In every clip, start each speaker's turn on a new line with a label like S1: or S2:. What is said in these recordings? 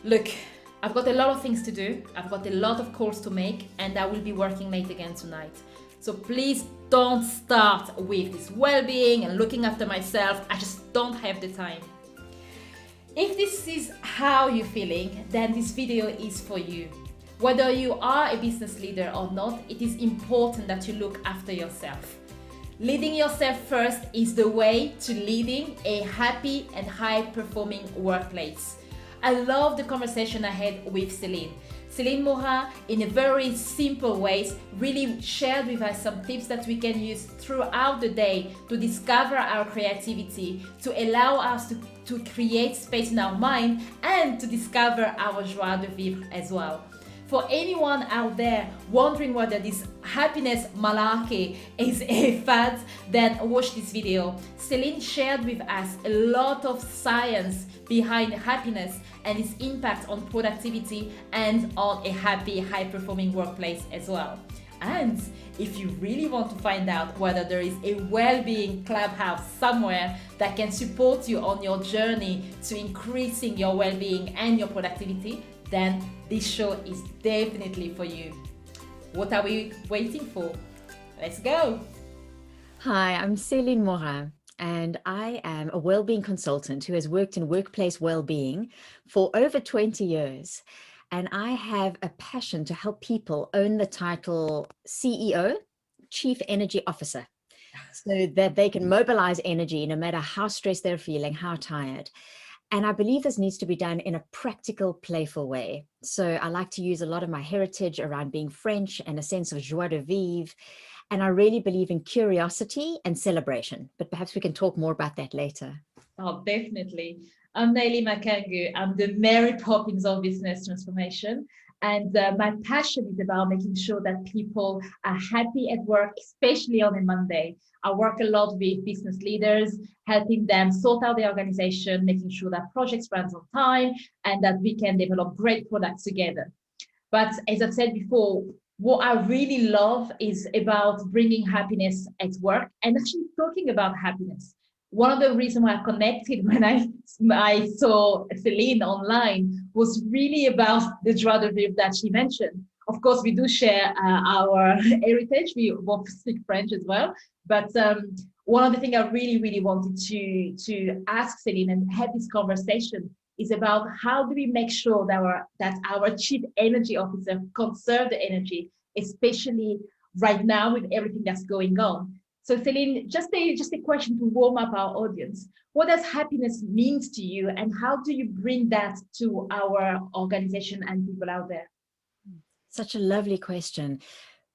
S1: Look, I've got a lot of things to do. I've got a lot of calls to make, and I will be working late again tonight. So please don't start with this well-being and looking after myself. I just don't have the time. If this is how you're feeling, then this video is for you. Whether you are a business leader or not, it is important that you look after yourself. Leading yourself first is the way to leading a happy and high-performing workplace. I love the conversation I had with Céline. Céline Morin, in a very simple ways, really shared with us some tips that we can use throughout the day to discover our creativity, to allow us to create space in our mind and to discover our joie de vivre as well. For anyone out there wondering whether this happiness malarkey is a fad, then watch this video. Céline shared with us a lot of science behind happiness and its impact on productivity and on a happy, high-performing workplace as well. And if you really want to find out whether there is a well-being clubhouse somewhere that can support you on your journey to increasing your well-being and your productivity, then this show is definitely for you. What are we waiting for? Let's go.
S2: Hi, I'm Céline Morin, and I am a wellbeing consultant who has worked in workplace wellbeing for over 20 years. And I have a passion to help people own the title CEO, Chief Energy Officer, so that they can mobilize energy no matter how stressed they're feeling, how tired. And I believe this needs to be done in a practical, playful way. So I like to use a lot of my heritage around being French and a sense of joie de vivre. And I really believe in curiosity and celebration, but perhaps we can talk more about that later.
S1: Oh, definitely. I'm Naili Makangu. I'm the Mary Poppins of business transformation. And my passion is about making sure that people are happy at work, especially on a Monday. I work a lot with business leaders, helping them sort out the organization, making sure that projects run on time and that we can develop great products together. But as I've said before, what I really love is about bringing happiness at work and actually talking about happiness. One of the reasons why I connected when I saw Céline online was really about the joie de vivre that she mentioned. Of course, we do share our heritage. We both speak French as well. But one of the things I really wanted to ask Céline and have this conversation is about how do we make sure that our chief energy officer conserve the energy, especially right now with everything that's going on. So Céline, just a question to warm up our audience. What does happiness mean to you and how do you bring that to our organization and people out there?
S2: Such a lovely question,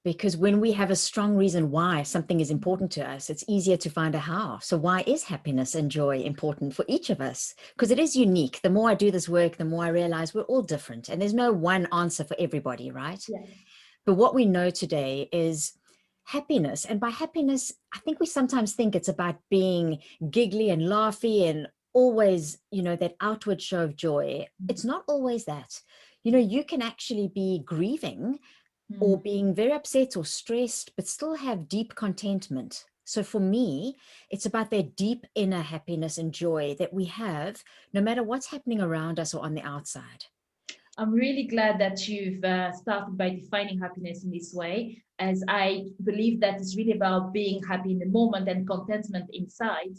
S2: because when we have a strong reason why something is important to us, it's easier to find a how. So why is happiness and joy important for each of us? Because it is unique. The more I do this work, the more I realize we're all different and there's no one answer for everybody, right?
S1: Yeah.
S2: But what we know today is happiness. And by happiness, I think we sometimes think it's about being giggly and laughy and always, that outward show of joy. It's not always that. You can actually be grieving or being very upset or stressed, but still have deep contentment. So for me, it's about that deep inner happiness and joy that we have, no matter what's happening around us or on the outside.
S1: I'm really glad that you've started by defining happiness in this way, as I believe that it's really about being happy in the moment and contentment inside.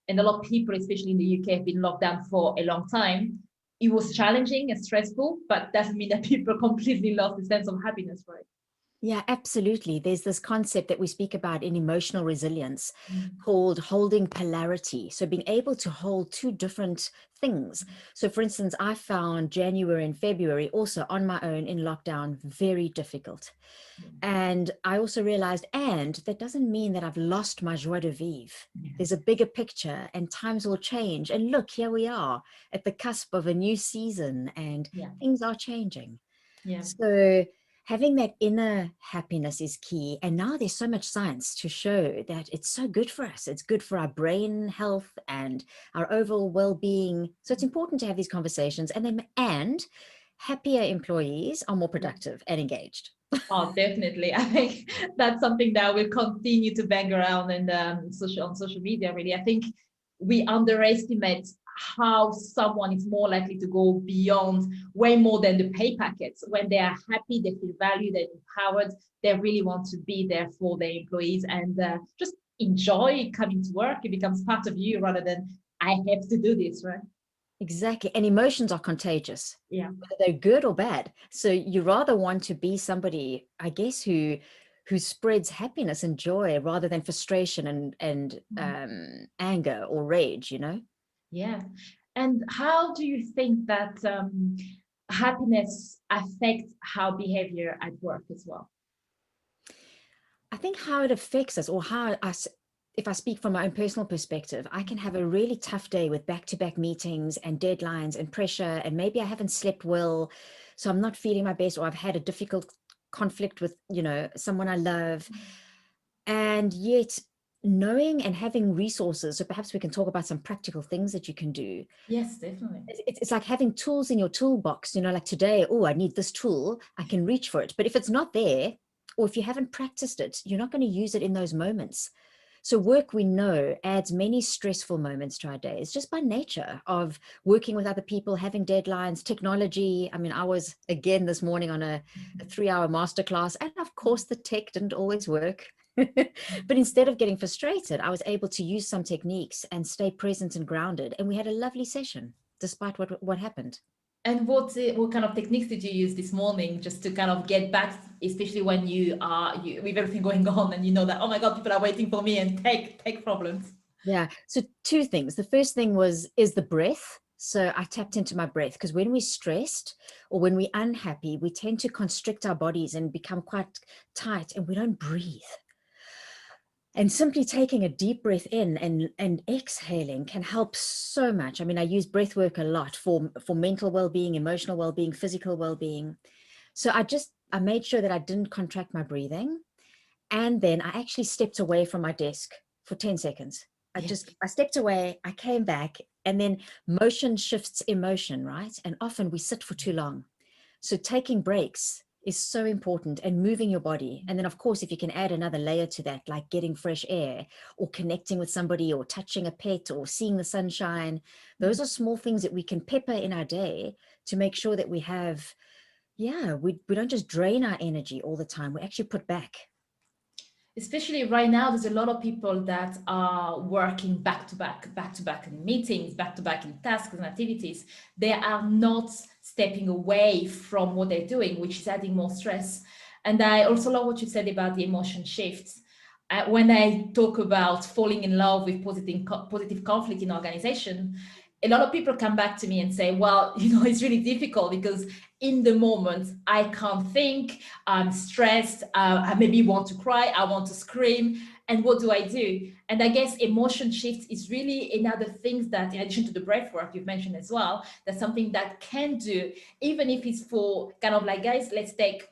S1: And a lot of people, especially in the UK, have been locked down for a long time. It was challenging and stressful, but doesn't mean that people completely lost the sense of happiness for it.
S2: Yeah, absolutely. There's this concept that we speak about in emotional resilience called holding polarity. So being able to hold two different things. So for instance, I found January and February also on my own in lockdown very difficult. And I also realized, and that doesn't mean that I've lost my joie de vivre. There's a bigger picture and times will change. And look, here we are at the cusp of a new season and things are changing.
S1: Yeah.
S2: So having that inner happiness is key. And now there's so much science to show that it's so good for us. It's good for our brain health and our overall well-being. So it's important to have these conversations. And happier employees are more productive and engaged.
S1: Oh, definitely. I think that's something that will continue to bang around in on social media, really. I think we underestimate how someone is more likely to go beyond, way more than the pay packets. When they are happy, they feel valued and empowered, they really want to be there for their employees and just enjoy coming to work. It becomes part of you rather than I have to do this, right?
S2: Exactly. And emotions are contagious,
S1: Yeah.
S2: whether they're good or bad. So you rather want to be somebody, I guess, who spreads happiness and joy rather than frustration and anger or rage, you know?
S1: Yeah. And how do you think that happiness affects how behavior at work as well?
S2: I think how it affects us, or how us, if I speak from my own personal perspective, I can have a really tough day with back-to-back meetings and deadlines and pressure, and maybe I haven't slept well, so I'm not feeling my best, or I've had a difficult conflict with, someone I love. And yet, knowing and having resources, so perhaps we can talk about some practical things that you can do.
S1: Yes, definitely.
S2: It's like having tools in your toolbox, like today, oh, I need this tool, I can reach for it. But if it's not there, or if you haven't practiced it, you're not going to use it in those moments. So work, we know, adds many stressful moments to our days, just by nature of working with other people, having deadlines, technology. I mean, I was again this morning on a 3-hour masterclass, and of course the tech didn't always work. But instead of getting frustrated, I was able to use some techniques and stay present and grounded. And we had a lovely session, despite what happened.
S1: And what kind of techniques did you use this morning just to kind of get back, especially when you with everything going on and you know that, oh my God, people are waiting for me and tech problems.
S2: Yeah. So two things. The first thing is the breath. So I tapped into my breath, because when we're stressed or when we're unhappy, we tend to constrict our bodies and become quite tight, and we don't breathe. And simply taking a deep breath in and exhaling can help so much. I mean, I use breath work a lot for mental well-being, emotional well-being, physical well-being. So I made sure that I didn't contract my breathing. And then I actually stepped away from my desk for 10 seconds.
S1: Yeah.
S2: I stepped away, I came back, and then motion shifts emotion, right? And often we sit for too long. So taking breaks is so important, and moving your body. And then, of course, if you can add another layer to that, like getting fresh air or connecting with somebody or touching a pet or seeing the sunshine, those are small things that we can pepper in our day to make sure that we have, we don't just drain our energy all the time. We actually put back.
S1: Especially right now, there's a lot of people that are working back to back in meetings, back to back in tasks and activities. They are not stepping away from what they're doing, which is adding more stress. And I also love what you said about the emotion shifts. When I talk about falling in love with positive conflict in organization, a lot of people come back to me and say, well, it's really difficult because in the moment I can't think, I'm stressed, I maybe want to cry, I want to scream, and what do I do? And I guess emotion shifts is really another thing that, in addition to the breath work you've mentioned as well, that's something that can do, even if it's for kind of like, guys, let's take,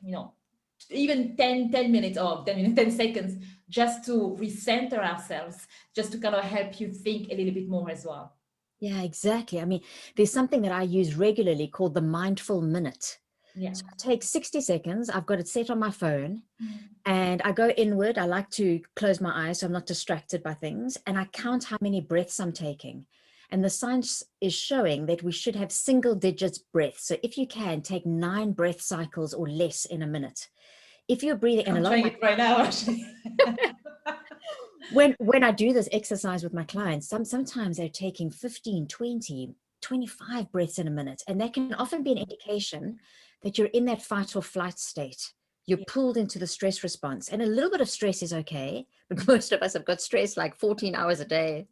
S1: even 10 minutes or 10 minutes, 10 seconds, just to recenter ourselves, just to kind of help you think a little bit more as well.
S2: Yeah, exactly. I mean, there's something that I use regularly called the mindful minute.
S1: Yeah.
S2: So I take 60 seconds, I've got it set on my phone,
S1: Mm.
S2: and I go inward. I like to close my eyes so I'm not distracted by things. And I count how many breaths I'm taking. And the science is showing that we should have single digits breaths. So if you can, take 9 breath cycles or less in a minute. If you're breathing, and a
S1: I'm
S2: lot of
S1: trying
S2: my
S1: it right now, actually.
S2: when I do this exercise with my clients, sometimes they're taking 15, 20, 25 breaths in a minute. And that can often be an indication that you're in that fight or flight state. You're
S1: Yeah.
S2: pulled into the stress response. And a little bit of stress is okay, but most of us have got stress like 14 hours a day.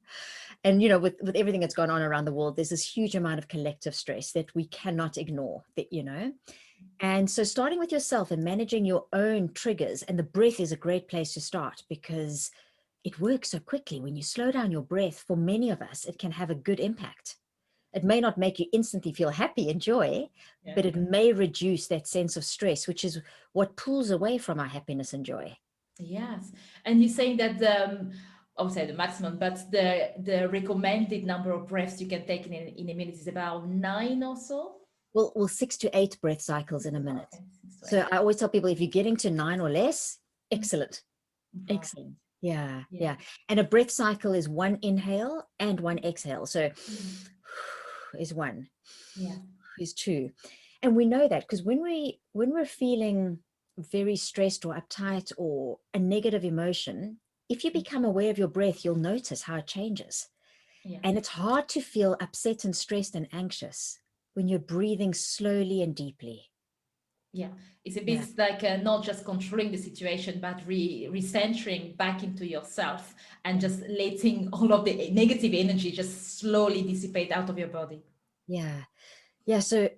S2: And with everything that's gone on around the world, there's this huge amount of collective stress that we cannot ignore, And so starting with yourself and managing your own triggers, and the breath is a great place to start, because it works so quickly. When you slow down your breath, for many of us, it can have a good impact. It may not make you instantly feel happy and joy,
S1: Yeah.
S2: but it may reduce that sense of stress, which is what pulls away from our happiness and joy.
S1: Yes. And you're saying that I would say the maximum, but the recommended number of breaths you can take in a minute is about 9 or so.
S2: Well, 6 to 8 breath cycles in a minute.
S1: Okay, 6 to
S2: So
S1: 8.
S2: I always tell people, if you're getting to 9 or less,
S1: Mm.
S2: excellent.
S1: Wow.
S2: Excellent. Yeah,
S1: Yeah.
S2: yeah. And a breath cycle is 1 inhale and 1 exhale. So
S1: Mm.
S2: is one.
S1: Yeah.
S2: Is two. And we know that because when we're feeling very stressed or uptight or a negative emotion, if you become aware of your breath, you'll notice how it changes.
S1: Yeah.
S2: And it's hard to feel upset and stressed and anxious when you're breathing slowly and deeply.
S1: Yeah, it's a
S2: Yeah.
S1: bit like not just controlling the situation, but recentering back into yourself and just letting all of the negative energy just slowly dissipate out of your body.
S2: Yeah. Yeah. So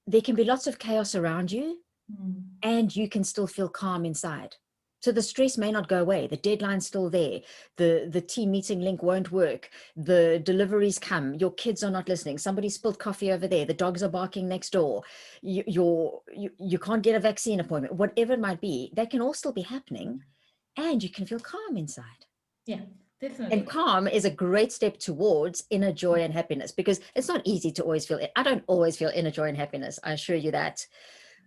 S2: there can be lots of chaos around you,
S1: Mm.
S2: and you can still feel calm inside. So the stress may not go away. The deadline's still there. The team meeting link won't work. The deliveries come. Your kids are not listening. Somebody spilled coffee over there. The dogs are barking next door. You can't get a vaccine appointment. Whatever it might be, that can all still be happening, and you can feel calm inside.
S1: Yeah,
S2: And
S1: definitely.
S2: calm is a great step towards inner joy and happiness, because it's not easy to always feel it. I don't always feel inner joy and happiness. I assure you that.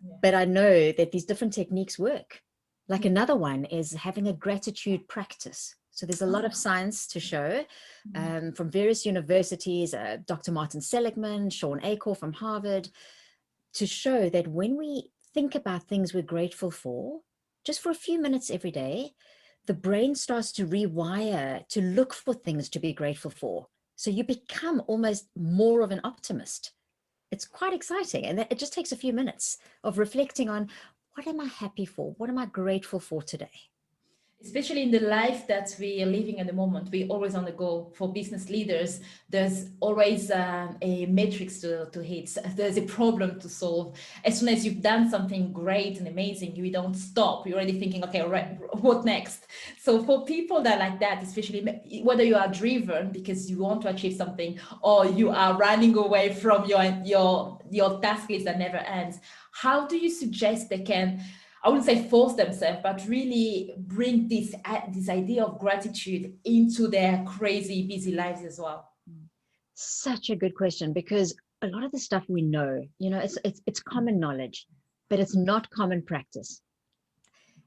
S1: Yeah.
S2: But I know that these different techniques work. Like
S1: Yeah.
S2: another one is having a gratitude practice. So there's a lot of
S1: Ah.
S2: science to show
S1: Mm.
S2: from various universities, Dr. Martin Seligman, Sean Acor from Harvard, to show that when we think about things we're grateful for, just for a few minutes every day, the brain starts to rewire to look for things to be grateful for. So you become almost more of an optimist. It's quite exciting. And it just takes a few minutes of reflecting on, what am I happy for? What am I grateful for today?
S1: Especially in the life that we are living at the moment, we're always on the go. For business leaders, there's always a matrix to hit. There's a problem to solve. As soon as you've done something great and amazing, you don't stop. You're already thinking, okay, right, what next? So for people that are like that, especially whether you are driven because you want to achieve something, or you are running away from your task list that never ends, how do you suggest they can, I wouldn't say force themselves, but really bring this idea of gratitude into their crazy busy lives as well?
S2: Such a good question, because a lot of the stuff we know, it's common knowledge, but it's not common practice.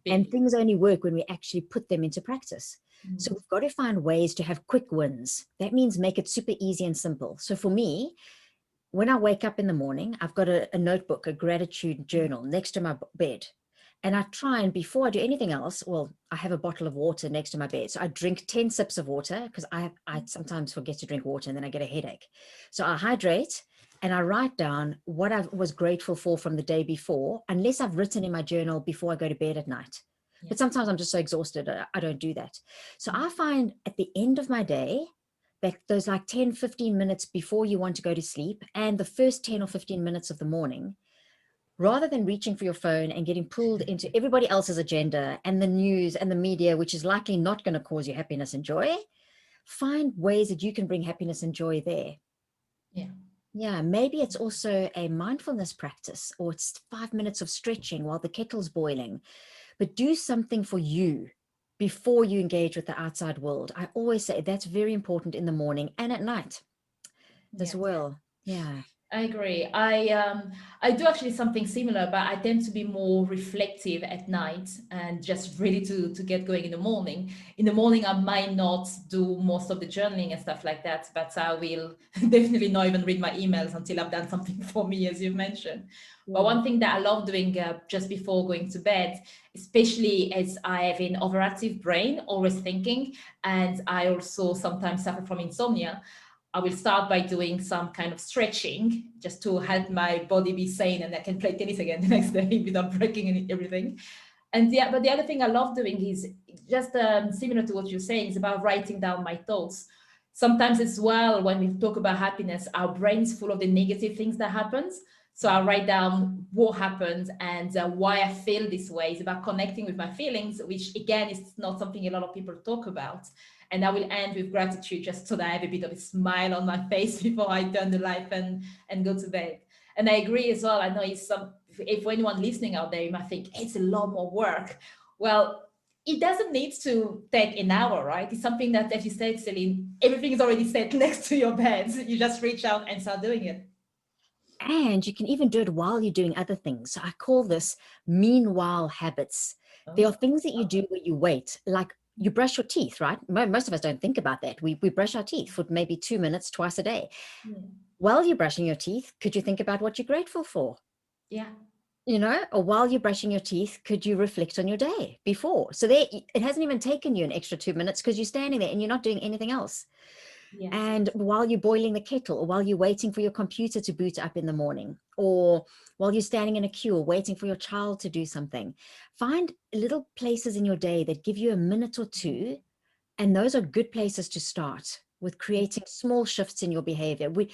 S2: And
S1: Big.
S2: things only work when we actually put them into practice. So
S1: Mm.
S2: we've got to find ways to have quick wins. That means make it super easy and simple. So for me, when I wake up in the morning, I've got a notebook, a gratitude journal next to my bed. And I try, and before I do anything else, well, I have a bottle of water next to my bed. So I drink 10 sips of water, because I sometimes forget to drink water and then I get a headache. So I hydrate and I write down what I was grateful for from the day before, unless I've written in my journal before I go to bed at night.
S1: Yeah.
S2: But sometimes I'm just so exhausted, I don't do that. So I find at the end of my day, that those like 10, 15 minutes before you want to go to sleep and the first 10 or 15 minutes of the morning, rather than reaching for your phone and getting pulled into everybody else's agenda and the news and the media, which is likely not going to cause you happiness and joy, find ways that you can bring happiness and joy there.
S1: Yeah.
S2: Yeah, maybe it's also a mindfulness practice, or it's 5 minutes of stretching while the kettle's boiling, but do something for you before you engage with the outside world. I always say that's very important in the morning and at night as
S1: Yeah.
S2: well. Yeah.
S1: I agree. I do actually something similar, but I tend to be more reflective at night and just ready to get going in the morning. In the morning, I might not do most of the journaling and stuff like that, but I will definitely not even read my emails until I've done something for me, as you mentioned. But
S2: Yeah.
S1: one thing that I love doing just before going to bed, especially as I have an overactive brain, always thinking, and I also sometimes suffer from insomnia, I will start by doing some kind of stretching just to help my body be sane and I can play tennis again the next day without breaking everything. And yeah, but the other thing I love doing is just similar to what you're saying, is about writing down my thoughts. Sometimes as well, when we talk about happiness, our brain is full of the negative things that happens. So I write down what happened and why I feel this way. It's about connecting with my feelings, which again is not something a lot of people talk about. And I will end with gratitude just so that I have a bit of a smile on my face before I turn the light and go to bed. And I agree as well. I know it's if anyone listening out there, you might think it's a lot more work. Well, it doesn't need to take an hour, right? It's something that, as you said, Celine, everything is already set next to your bed. You just reach out and start doing it.
S2: And you can even do it while you're doing other things. So I call this meanwhile habits. There are
S1: Oh,
S2: things that you do where you wait, like you brush your teeth, right? Most of us don't think about that. We brush our teeth for maybe 2 minutes twice a day.
S1: yeah.
S2: While you're brushing your teeth, could you think about what you're grateful for?
S1: Yeah.
S2: You know, or while you're brushing your teeth, could you reflect on your day before? So there, it hasn't even taken you an extra 2 minutes because you're standing there and you're not doing anything else.
S1: Yes.
S2: And while you're boiling the kettle, or while you're waiting for your computer to boot up in the morning, or while you're standing in a queue or waiting for your child to do something, find little places in your day that give you a minute or two. And those are good places to start with creating small shifts in your behavior. We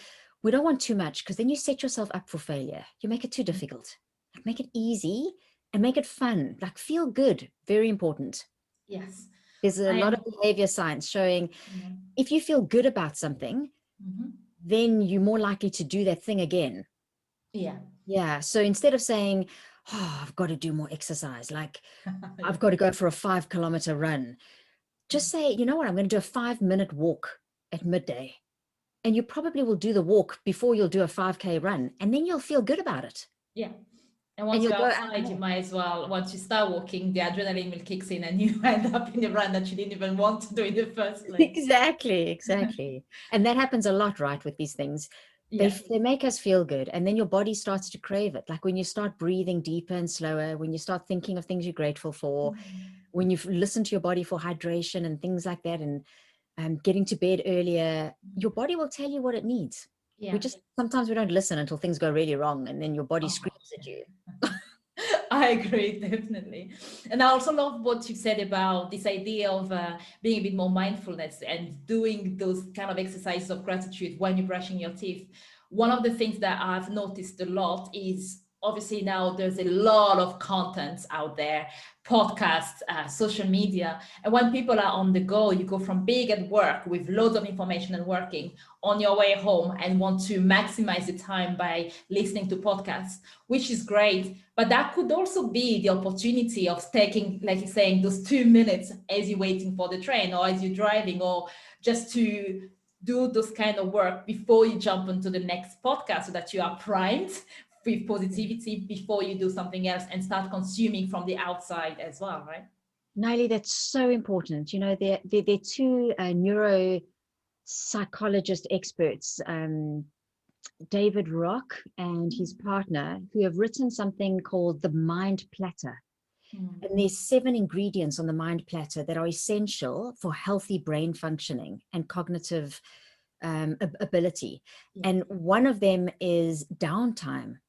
S2: don't want too much because then you set yourself up for failure. You make it too difficult. Like, make it easy and make it fun. Like, feel good. Very important.
S1: Yes.
S2: There's a
S1: I
S2: lot
S1: am.
S2: of behavior science showing
S1: Yeah.
S2: if you feel good about something,
S1: Mhm.
S2: then you're more likely to do that thing again.
S1: Yeah.
S2: Yeah. So instead of saying, oh, I've got to do more exercise, like
S1: Yeah.
S2: I've got to go for a 5 kilometer run, just say, you know what, I'm going to do a 5 minute walk at midday. And you probably will do the walk before you'll do a 5K run. And then you'll feel good about it.
S1: Yeah. And
S2: And
S1: once
S2: you'll
S1: you're
S2: go out
S1: outside, you
S2: more.
S1: might as well, once you start walking, the adrenaline will kicks in and you end up in a run that you didn't even want to do in the first place.
S2: Exactly, exactly. And that happens a lot, right, with these things.
S1: Yeah.
S2: They make us feel good. And then your body starts to crave it. Like when you start breathing deeper and slower, when you start thinking of things you're grateful for, when you listen to your body for hydration and things like that, and getting to bed earlier, your body will tell you what it needs. We
S1: Yeah.
S2: just, sometimes we don't listen until things go really wrong. And then your body
S1: Oh,
S2: screams at you.
S1: I agree, definitely. And I also love what you said about this idea of being a bit more mindfulness and doing those kind of exercises of gratitude when you're brushing your teeth. One of the things that I've noticed a lot is obviously now there's a lot of content out there, podcasts, social media. And when people are on the go, you go from big at work with loads of information and working on your way home and want to maximize the time by listening to podcasts, which is great. But that could also be the opportunity of taking, like you're saying, those 2 minutes as you're waiting for the train or as you're driving, or just to do those kind of work before you jump into the next podcast so that you are primed with positivity before you do something else and start consuming from the outside as well, right?
S2: Niley, that's so important. You know, they're two neuropsychologist experts, David Rock and his partner, who have written something called the Mind Platter.
S1: Mm.
S2: And there's 7 ingredients on the Mind Platter that are essential for healthy brain functioning and cognitive ability.
S1: Yeah.
S2: And one of them is downtime.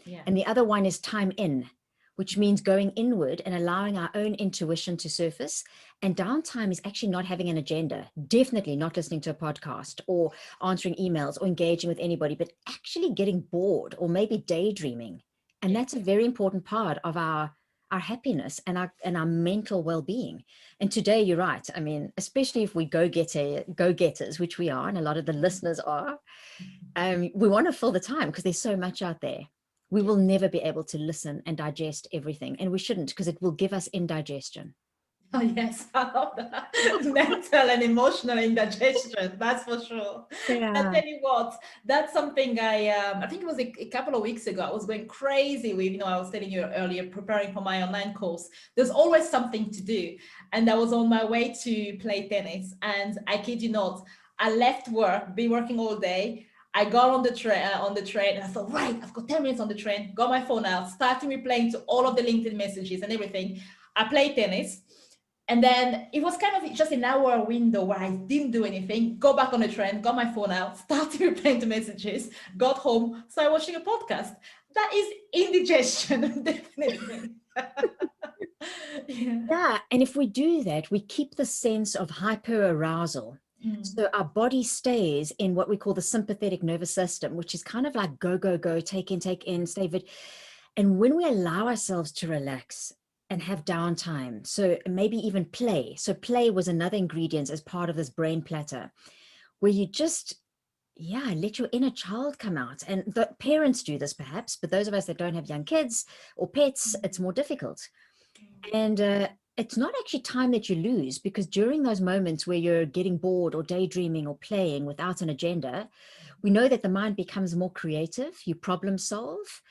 S1: Yeah.
S2: And the other one is time in, which means going inward and allowing our own intuition to surface. And downtime is actually not having an agenda, definitely not listening to a podcast or answering emails or engaging with anybody, but actually getting bored or maybe daydreaming. And
S1: Yeah.
S2: that's a very important part of our happiness and our mental well-being. And today, you're right. I mean, especially if we go-getters, which we are, and a lot of the listeners are, we want to fill the time because there's so much out there. We
S1: Yeah.
S2: will never be able to listen and digest everything, and we shouldn't, because it will give us indigestion.
S1: Oh, yes, I love that. Mental and emotional indigestion, that's for sure. I
S2: Yeah.
S1: tell you what, that's something I think it was a couple of weeks ago. I was going crazy with, I was telling you earlier, preparing for my online course. There's always something to do. And I was on my way to play tennis. And I kid you not, I left work, been working all day. I got on the train, and I thought, right, I've got 10 minutes on the train, got my phone out, starting replying to all of the LinkedIn messages and everything. I played tennis. And then it was kind of just an hour window where I didn't do anything, go back on the train, got my phone out, started replying to messages, got home, started watching a podcast. That is indigestion, definitely. Yeah.
S2: Yeah. And if we do that, we keep the sense of hyperarousal.
S1: Mm.
S2: So our body stays in what we call the sympathetic nervous system, which is kind of like go, go, go, take in, stay fit. And when we allow ourselves to relax and have downtime, so maybe even play. So play was another ingredient as part of this brain platter, where you just, yeah, let your inner child come out. And the parents do this perhaps, but those of us that don't have young kids or pets, it's more difficult. And it's not actually time that you lose, because during those moments where you're getting bored or daydreaming or playing without an agenda, we know that the mind becomes more creative, you problem solve,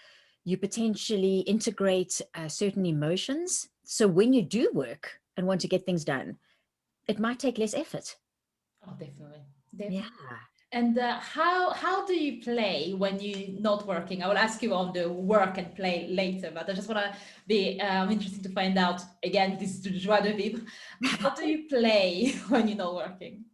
S2: you potentially integrate certain emotions. So when you do work and want to get things done, it might take less effort.
S1: Oh, definitely.
S2: Yeah.
S1: Definitely. And how do you play when you're not working? I will ask you on the work and play later, but I just want to be interested to find out, again, this is the joie de vivre. How do you play when you're not working?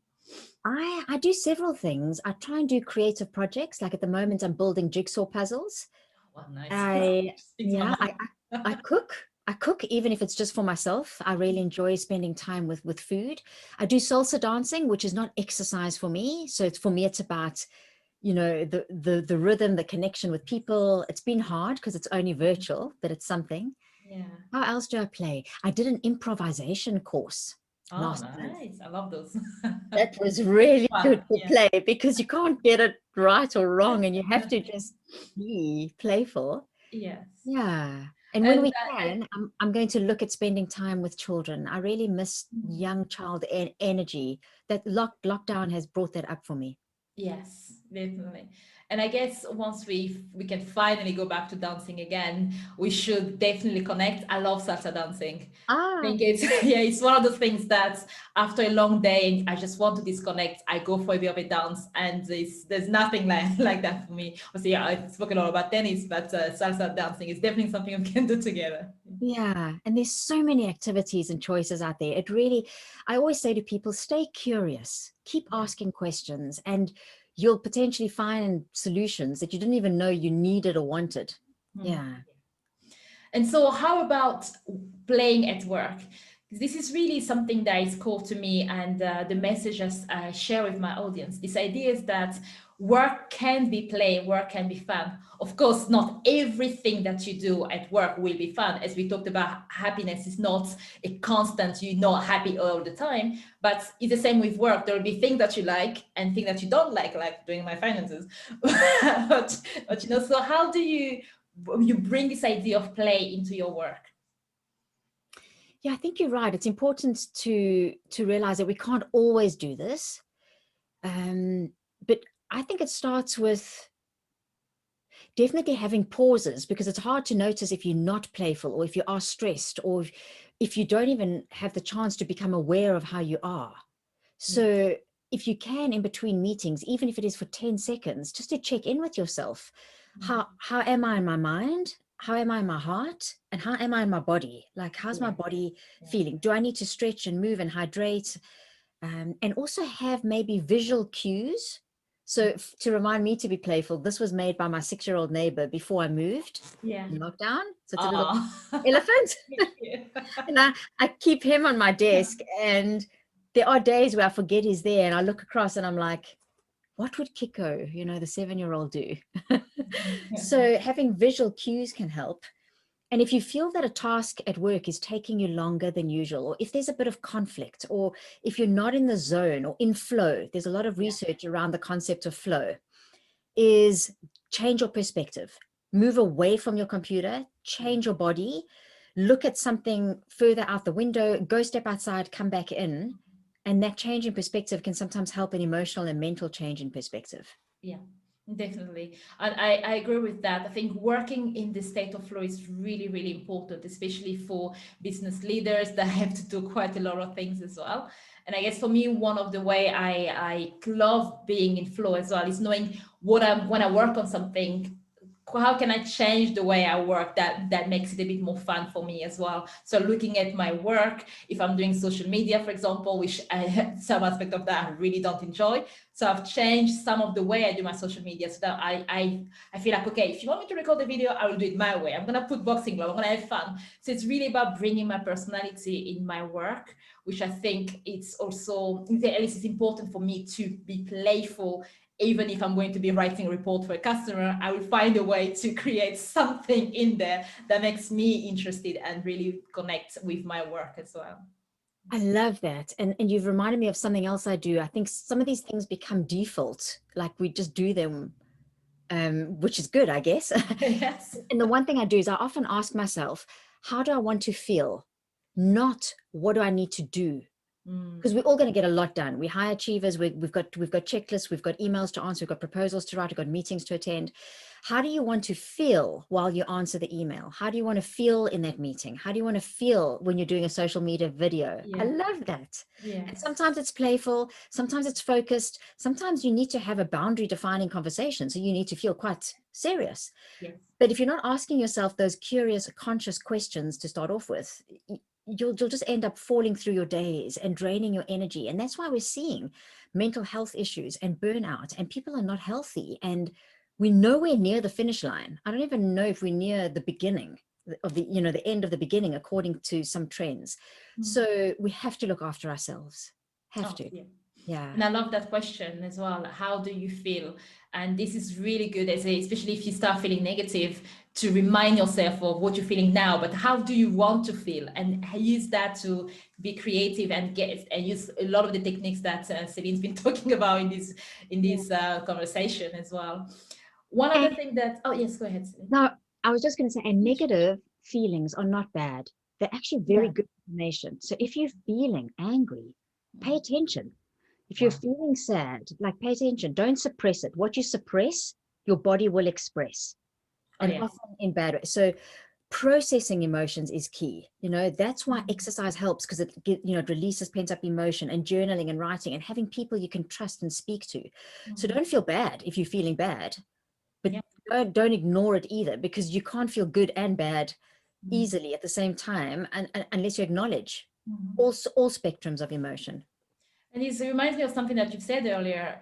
S2: I do several things. I try and do creative projects. Like at the moment, I'm building jigsaw puzzles.
S1: Well, nice.
S2: I
S1: Speak to my
S2: yeah,
S1: mind.
S2: I cook. I cook even if it's just for myself. I really enjoy spending time with food. I do salsa dancing, which is not exercise for me. So it's for me, it's about, you know, the rhythm, the connection with people. It's been hard because it's only virtual, but it's something.
S1: Yeah.
S2: How else do I play? I did an improvisation course
S1: Oh,
S2: last month.
S1: nice. I love those.
S2: That was really
S1: Fun.
S2: good to
S1: Yeah.
S2: play because you can't get it right or wrong and you have to just be playful.
S1: Yes.
S2: Yeah. And when
S1: And
S2: we can, I'm going to look at spending time with children. I really miss young child energy. That lockdown has brought that up for me.
S1: yes, definitely. And I guess once we can finally go back to dancing again, we should definitely connect. I love salsa dancing. I
S2: Ah,
S1: think it's yeah, it's one of the things that after a long day and I just want to disconnect, I go for a bit of a dance, and there's nothing like like that for me. Obviously, yeah, I spoke a lot about tennis, but salsa dancing is definitely something we can do together.
S2: yeah. And there's so many activities and choices out there. It really, I always say to people, stay curious, keep
S1: Yeah.
S2: asking questions, and you'll potentially find solutions that you didn't even know you needed or wanted.
S1: Hmm.
S2: Yeah.
S1: And so, how about playing at work? This is really something that is core to me, and the messages I share with my audience. This idea is that work can be play, work can be fun. Of course, not everything that you do at work will be fun. As we talked about, happiness is not a constant, you're not happy all the time, but it's the same with work. There will be things that you like and things that you don't like doing my finances. But you know, so how do you bring this idea of play into your work?
S2: Yeah, I think you're right. It's important to realize that we can't always do this. But I think it starts with definitely having pauses, because it's hard to notice if you're not playful or if you are stressed or if you don't even have the chance to become aware of how you are.
S1: Yeah.
S2: So if you can, in between meetings, even if it is for 10 seconds, just to check in with yourself. How am I in my mind? How am I in my heart? And how am I in my body? Like, how's my
S1: Yeah.
S2: body
S1: Yeah.
S2: feeling? Do I need to stretch and move and hydrate? And also have maybe visual cues. So to remind me to be playful, this was made by my 6-year-old neighbor before I moved
S1: Yeah.
S2: in lockdown. So it's a little
S1: Ah.
S2: elephant.
S1: Yeah.
S2: And I keep him on my desk. And there are days where I forget he's there and I look across and I'm like, what would Kiko, you know, the 7-year-old do? So having visual cues can help. And if you feel that a task at work is taking you longer than usual, or if there's a bit of conflict, or if you're not in the zone or in flow, there's a lot of
S1: Yeah.
S2: research around the concept of flow, is change your perspective, move away from your computer, change your body, look at something further out the window, go step outside, come back in. And that change in perspective can sometimes help an emotional and mental change in perspective.
S1: Yeah, definitely. And I agree with that. I think working in the state of flow is really, really important, especially for business leaders that have to do quite a lot of things as well. And I guess for me, one of the way I love being in flow as well is knowing what I'm when I work on something, how can I change the way I work that makes it a bit more fun for me as well. So looking at my work, if I'm doing social media, for example, which I some aspect of that I really don't enjoy. So I've changed some of the way I do my social media so that I feel like, okay, if you want me to record the video, I will do it my way. I'm gonna put boxing glove, I'm gonna have fun. So it's really about bringing my personality in my work, which I think it's also, at least it's important for me to be playful. Even if I'm going to be writing a report for a customer, I will find a way to create something in there that makes me interested and really connect with my work as well.
S2: I love that. And you've reminded me of something else I do. I think some of these things become default, like we just do them, which is good, I guess.
S1: Yes.
S2: And the one thing I do is I often ask myself, how do I want to feel? Not what do I need to do?
S1: Mm,
S2: Because we're all going to get a lot done. We're high achievers. We've got checklists. We've got emails to answer. We've got proposals to write. We've got meetings to attend. How do you want to feel while you answer the email? How do you want to feel in that meeting? How do you want to feel when you're doing a social media video? I
S1: Yeah.
S2: love that. And
S1: Yes.
S2: sometimes it's playful, sometimes it's focused, sometimes you need to have a boundary defining conversation. So you need to feel quite serious.
S1: Yes.
S2: But if you're not asking yourself those curious, conscious questions to start off with, you'll just end up falling through your days and draining your energy. And that's why we're seeing mental health issues and burnout, and people are not healthy. And we're nowhere near the finish line. I don't even know if we're near the beginning of the, the end of the beginning, according to some trends. So we have to look after ourselves. Have
S1: Oh,
S2: to.
S1: yeah.
S2: Yeah.
S1: And I love that question as well. How do you feel? And this is really good, especially if you start feeling negative, to remind yourself of what you're feeling now, but how do you want to feel? And use that to be creative and use a lot of the techniques that Celine's been talking about in
S2: Yeah.
S1: this conversation as well. One
S2: And
S1: other thing that, oh yes, go ahead, Celine.
S2: now, I was just going to say, and
S1: Yes, sure.
S2: negative feelings are not bad. They're actually very
S1: Yeah.
S2: good information. So if you're feeling angry, pay attention. If you're
S1: Wow.
S2: feeling sad, like pay attention. Don't suppress it. What you suppress, your body will express,
S1: Oh
S2: and
S1: yes.
S2: often in bad ways. So processing emotions is key. That's why exercise helps, because it releases pent up emotion, and journaling and writing and having people you can trust and speak to. So don't feel bad if you're feeling bad, but
S1: Yeah.
S2: don't ignore it either, because you can't feel good and bad
S1: Mm.
S2: easily at the same time, and unless you acknowledge
S1: Mhm.
S2: all spectrums of emotion.
S1: And it reminds me of something that you've said earlier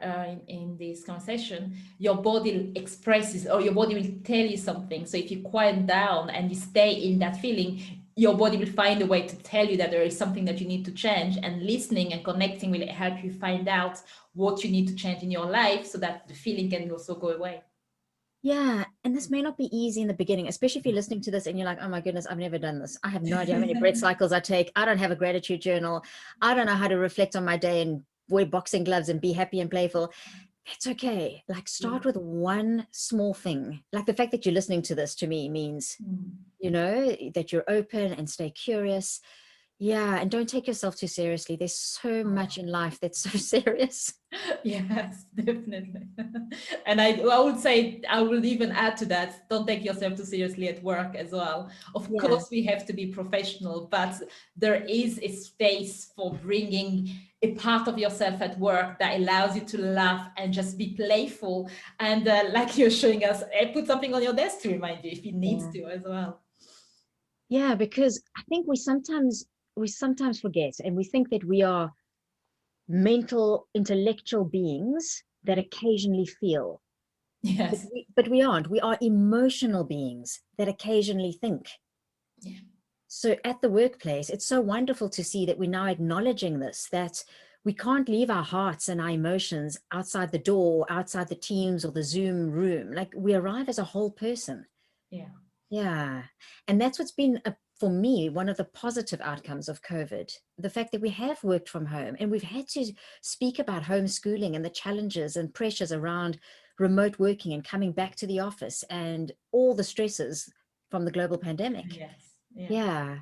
S1: in this conversation. Your body expresses, or your body will tell you something. So if you quiet down and you stay in that feeling, your body will find a way to tell you that there is something that you need to change. And listening and connecting will help you find out what you need to change in your life so that the feeling can also go away.
S2: Yeah, and this may not be easy in the beginning, especially if you're listening to this and you're like, oh my goodness, I've never done this. I have no idea how many breath cycles I take. I don't have a gratitude journal. I don't know how to reflect on my day and wear boxing gloves and be happy and playful. It's okay. Like,
S1: Yeah.
S2: start with one small thing. Like, the fact that you're listening to this to me means,
S1: Mm.
S2: that you're open and stay curious. Yeah, and don't take yourself too seriously. There's so much in life that's so serious.
S1: Yes, definitely. And I would say, I would even add to that, don't take yourself too seriously at work as well. Of
S2: Yeah.
S1: course, we have to be professional, but there is a space for bringing a part of yourself at work that allows you to laugh and just be playful. And like you're showing us, put something on your desk to remind you if you need
S2: Yeah.
S1: to as well.
S2: Yeah, because I think we sometimes forget, and we think that we are mental, intellectual beings that occasionally feel. But
S1: Yes.
S2: we aren't. We are emotional beings that occasionally think.
S1: Yeah.
S2: So at the workplace, it's so wonderful to see that we're now acknowledging this, that we can't leave our hearts and our emotions outside the door, outside the Teams or the Zoom room. Like, we arrive as a whole person.
S1: Yeah.
S2: Yeah. And that's what's been, for me, one of the positive outcomes of COVID. The fact that we have worked from home and we've had to speak about homeschooling and the challenges and pressures around remote working and coming back to the office and all the stresses from the global pandemic.
S1: Yes. Yeah.
S2: Yeah.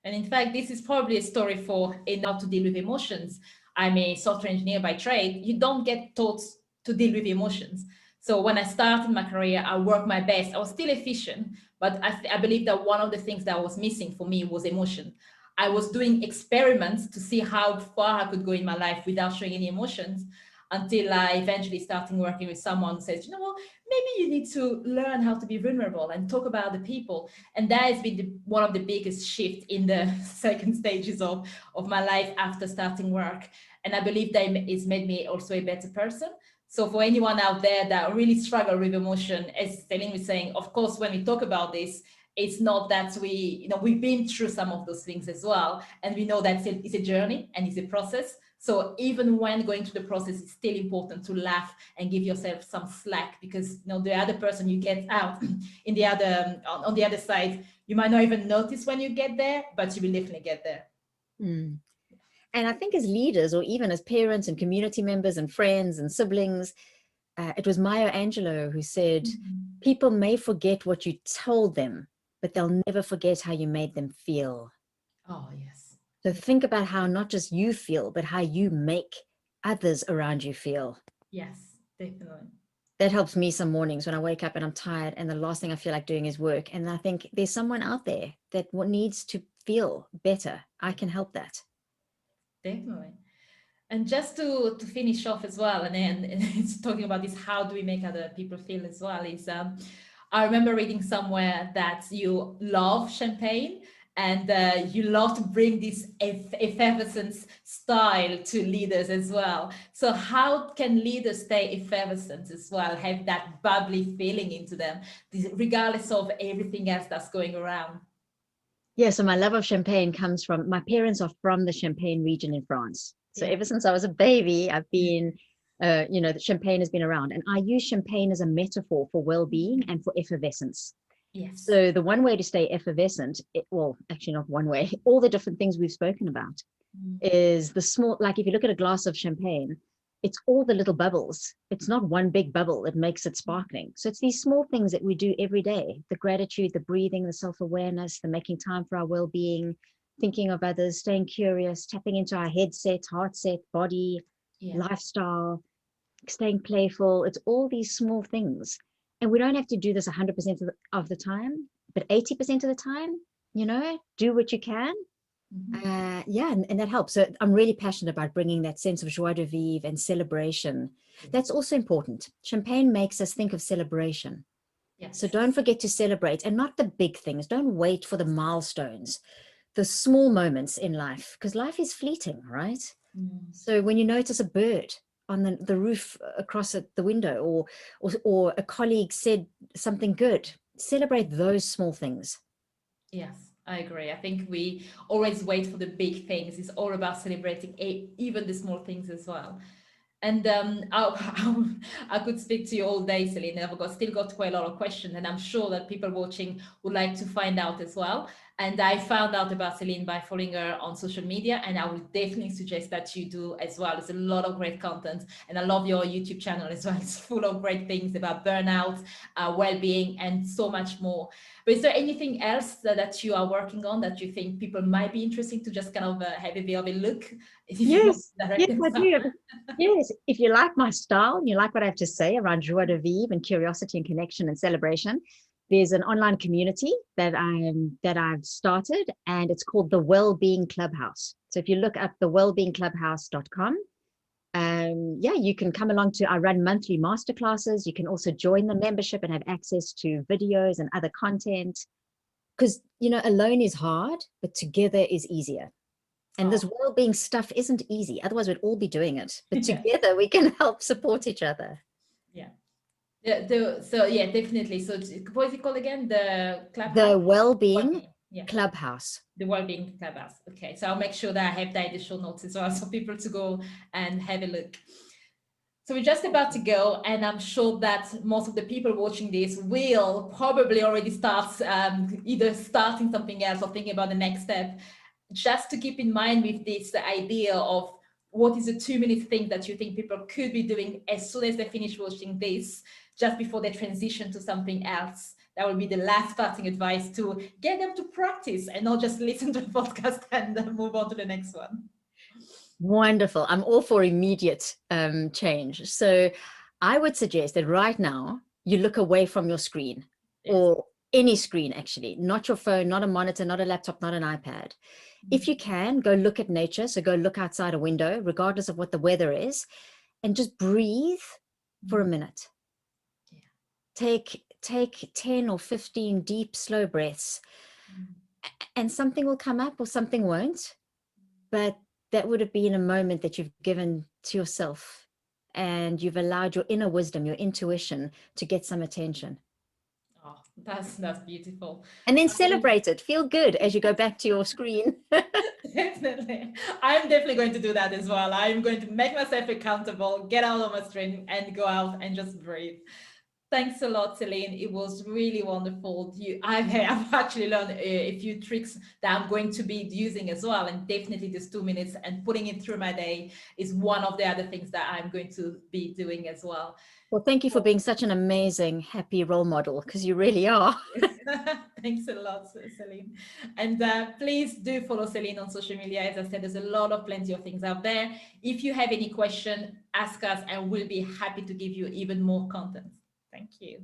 S1: And in fact, this is probably a story for in how to deal with emotions. I'm a software engineer by trade. You don't get taught to deal with emotions. So when I started my career, I worked my best. I was still efficient, but I believe that one of the things that was missing for me was emotion. I was doing experiments to see how far I could go in my life without showing any emotions until I eventually started working with someone who says, you know what, maybe you need to learn how to be vulnerable and talk about the people. And that has been one of the biggest shifts in the second stages of my life after starting work. And I believe that it's made me also a better person. So for anyone out there that really struggle with emotion, as Celine was saying, of course, when we talk about this, it's not that we've been through some of those things as well. And we know that it's a journey and it's a process. So even when going through the process, it's still important to laugh and give yourself some slack, because the other person you get out in the other on the other side, you might not even notice when you get there, but you will definitely get there.
S2: Mm. And I think as leaders, or even as parents and community members and friends and siblings, it was Maya Angelou who said,
S1: Mhm.
S2: people may forget what you told them, but they'll never forget how you made them feel.
S1: Oh yes.
S2: So think about how not just you feel, but how you make others around you feel.
S1: Yes, definitely.
S2: That helps me some mornings when I wake up and I'm tired and the last thing I feel like doing is work. And I think there's someone out there that needs to feel better. I can help that.
S1: Definitely. And just to finish off as well, and then it's talking about this, how do we make other people feel as well, is I remember reading somewhere that you love champagne and you love to bring this effervescent style to leaders as well. So how can leaders stay effervescent as well, have that bubbly feeling into them, regardless of everything else that's going around?
S2: Yeah, so my love of champagne comes from, my parents are from the Champagne region in France. So
S1: Yeah.
S2: ever since I was a baby, I've been, the champagne has been around. And I use champagne as a metaphor for well-being and for effervescence.
S1: Yes.
S2: So the one way to stay effervescent, well, actually not one way, all the different things we've spoken about is the small, like if you look at a glass of champagne, it's all the little bubbles. It's not one big bubble that makes it sparkling. So it's these small things that we do every day, the gratitude, the breathing, the self-awareness, the making time for our well-being, thinking of others, staying curious, tapping into our head set, heart set, body, lifestyle, staying playful. It's all these small things. And we don't have to do this 100% of the time, but 80% of the time, do what you can. And that helps. So I'm really passionate about bringing that sense of joie de vivre and celebration. That's also important. Champagne makes us think of celebration.
S1: Yes.
S2: So don't forget to celebrate, and not the big things. Don't wait for the milestones, the small moments in life, because life is fleeting, right? So when you notice a bird on the roof across the window, or a colleague said something good, celebrate those small things.
S1: Yes, I agree. I think we always wait for the big things. It's all about celebrating even the small things as well. And I could speak to you all day, Celine. I've still got quite a lot of questions, and I'm sure that people watching would like to find out as well. And I found out about Celine by following her on social media, and I would definitely suggest that you do as well. There's a lot of great content, and I love your YouTube channel as well. It's full of great things about burnout, well-being, and so much more. But is there anything else that you are working on that you think people might be interesting to just kind of have a bit of a look?
S2: Yes, I do. Yes, if you like my style and you like what I have to say around joie de vivre and curiosity and connection and celebration, there's an online community that I've started, and it's called the Wellbeing Clubhouse. So if you look up the wellbeingclubhouse.com, you can come along I run monthly masterclasses. You can also join the membership and have access to videos and other content, because alone is hard, but together is easier. And this well-being stuff isn't easy. Otherwise, we'd all be doing it. But together, we can help support each other.
S1: Yeah. Definitely. So what is it called again? The Clubhouse?
S2: The Wellbeing Clubhouse.
S1: The Wellbeing Clubhouse. Okay. So I'll make sure that I have that in the show notes as well, so people to go and have a look. So we're just about to go, and I'm sure that most of the people watching this will probably already start either starting something else or thinking about the next step. Just to keep in mind with this idea of what is the 2-minute thing that you think people could be doing as soon as they finish watching this, just before they transition to something else. That will be the last starting advice to get them to practice and not just listen to the podcast and move on to the next one.
S2: Wonderful. I'm all for immediate change. So I would suggest that right now you look away from your screen, or any screen, actually, not your phone, not a monitor, not a laptop, not an iPad. If you can, go look at nature. So go look outside a window, regardless of what the weather is, and just breathe for a minute. Take 10 or 15 deep, slow breaths, and something will come up or something won't. But that would have been a moment that you've given to yourself, and you've allowed your inner wisdom, your intuition, to get some attention.
S1: Oh, that's beautiful.
S2: And then celebrate it. Feel good as you go back to your screen.
S1: Definitely. I'm definitely going to do that as well. I'm going to make myself accountable, get out of my screen and go out and just breathe. Thanks a lot, Celine. It was really wonderful. I've actually learned a few tricks that I'm going to be using as well. And definitely this 2 minutes and putting it through my day is one of the other things that I'm going to be doing as well.
S2: Well, thank you for being such an amazing, happy role model, because you really are.
S1: Thanks a lot, Celine. And please do follow Celine on social media. As I said, there's a lot of plenty of things out there. If you have any question, ask us and we'll be happy to give you even more content. Thank you.